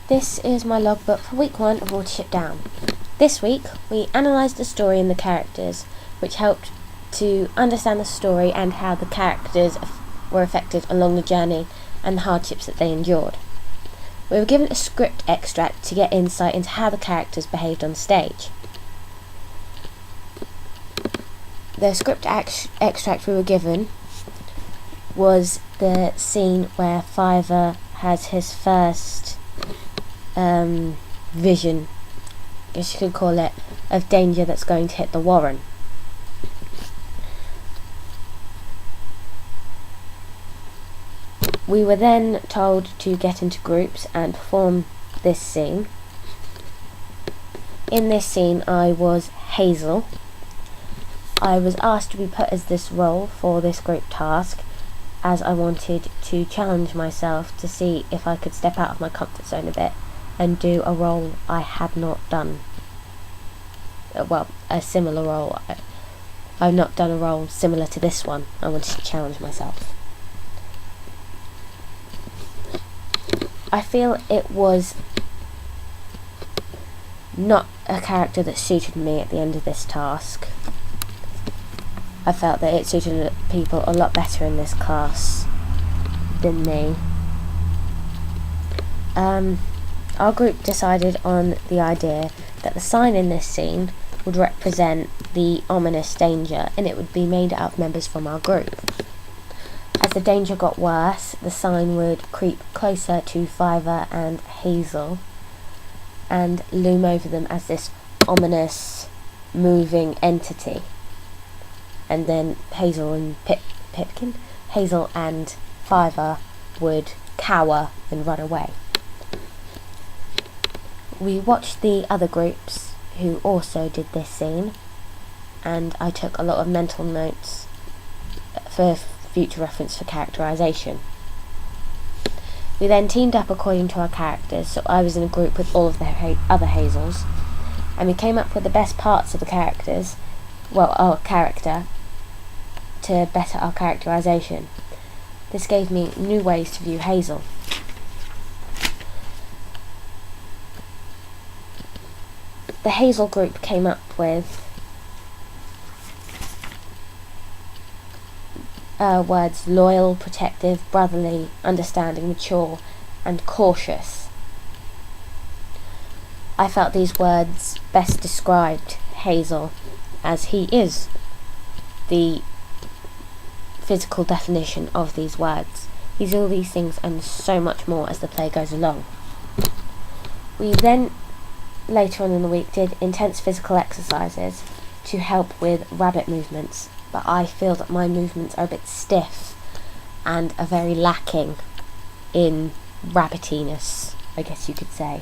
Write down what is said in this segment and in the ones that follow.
This is my logbook for week 1 of Watership Down. This week we analysed the story and the characters, which helped to understand the story and how the characters were affected along the journey and the hardships that they endured. We were given a script extract to get insight into how the characters behaved on stage. The script extract we were given was the scene where Fiver has his first vision, I guess you could call it, of danger that's going to hit the Warren. We were then told to get into groups and perform this scene. In this scene I was Hazel. I was asked to be put as this role for this group task, as I wanted to challenge myself to see if I could step out of my comfort zone a bit and do a role I had not done. Well, a similar role. I've not done a role similar to this one. I wanted to challenge myself. I feel it was not a character that suited me at the end of this task. I felt that it suited people a lot better in this class than me. Our group decided on the idea that the sign in this scene would represent the ominous danger, and it would be made out of members from our group. As the danger got worse, the sign would creep closer to Fiver and Hazel and loom over them as this ominous moving entity. And then Hazel and Hazel and Fiver would cower and run away. We watched the other groups who also did this scene, and I took a lot of mental notes for future reference for characterisation. We then teamed up according to our characters, so I was in a group with all of the other Hazels, and we came up with the best parts of the characters, our character, to better our characterisation. This gave me new ways to view Hazel. The Hazel group came up with words loyal, protective, brotherly, understanding, mature, and cautious. I felt these words best described Hazel, as he is the physical definition of these words. He's all these things and so much more as the play goes along. We then, later on in the week, did intense physical exercises to help with rabbit movements, but I feel that my movements are a bit stiff and are very lacking in rabbitiness, I guess you could say.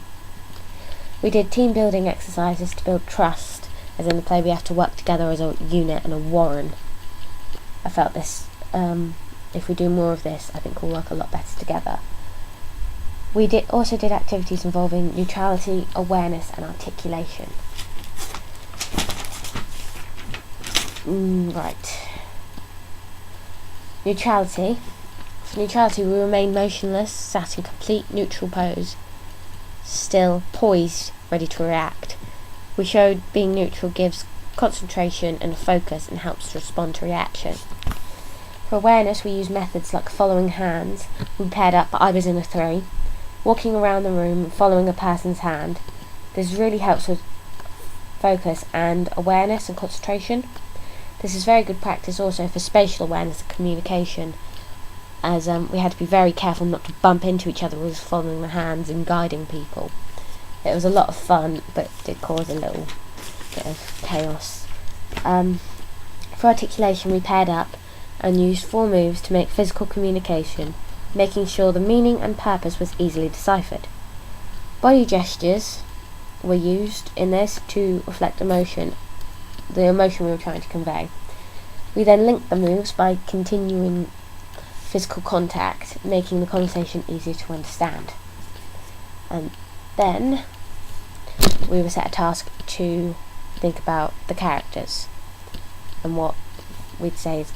We did team building exercises to build trust, as in the play we have to work together as a unit and a warren. I felt this, if we do more of this, I think we'll work a lot better together. We also did activities involving neutrality, awareness and articulation. Right. Neutrality. For neutrality, we remain motionless, sat in complete neutral pose, still, poised, ready to react. We showed being neutral gives concentration and focus and helps to respond to reaction. For awareness, we use methods like following hands. We paired up, I was in a 3. Walking around the room, following a person's hand. This really helps with focus and awareness and concentration. This is very good practice also for spatial awareness and communication, as we had to be very careful not to bump into each other with following the hands and guiding people. It was a lot of fun, but it did cause a little bit of chaos. For articulation, we paired up and used 4 moves to make physical communication, making sure the meaning and purpose was easily deciphered. Body gestures were used in this to reflect emotion, the emotion we were trying to convey. We then linked the moves by continuing physical contact, making the conversation easier to understand. And then we were set a task to think about the characters and what we'd say is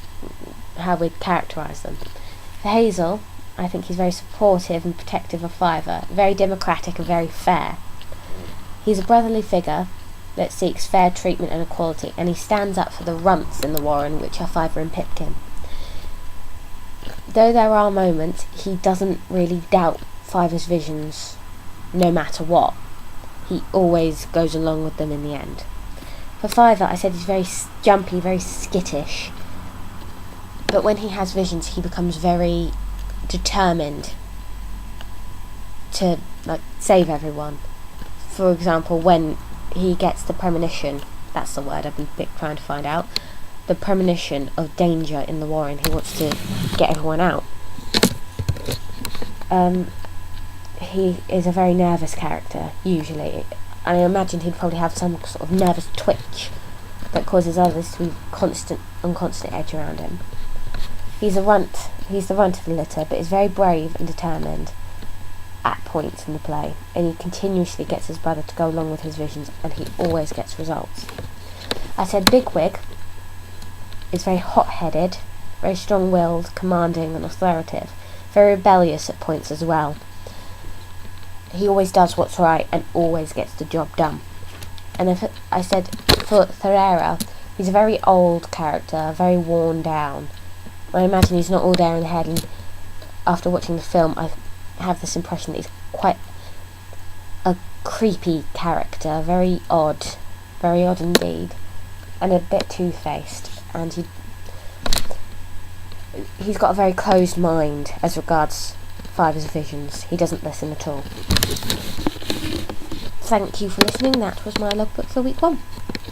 how we'd characterise them. For Hazel, I think he's very supportive and protective of Fiver, very democratic and very fair. He's a brotherly figure that seeks fair treatment and equality, and he stands up for the runts in the Warren, which are Fiver and Pipkin. Though there are moments, he doesn't really doubt Fiver's visions, no matter what. He always goes along with them in the end. For Fiver, I said he's very jumpy, very skittish, but when he has visions, he becomes very determined to save everyone. For example, when he gets the premonition, that's the word I've been trying to find out, the premonition of danger in the Warren, he wants to get everyone out. He is a very nervous character, usually. I imagine he'd probably have some sort of nervous twitch that causes others to be on constant edge around him. He's the runt of the litter, but is very brave and determined at points in the play, and he continuously gets his brother to go along with his visions, and he always gets results. I said Bigwig is very hot-headed, very strong-willed, commanding and authoritative, very rebellious at points as well. He always does what's right and always gets the job done. And if I said for Thorera, he's a very old character, very worn down. I imagine he's not all there in the head, and after watching the film I have this impression that he's quite a creepy character, very odd indeed, and a bit two-faced, and he's got a very closed mind as regards Fiver's visions. He doesn't listen at all. Thank you for listening. That was my logbook for week 1.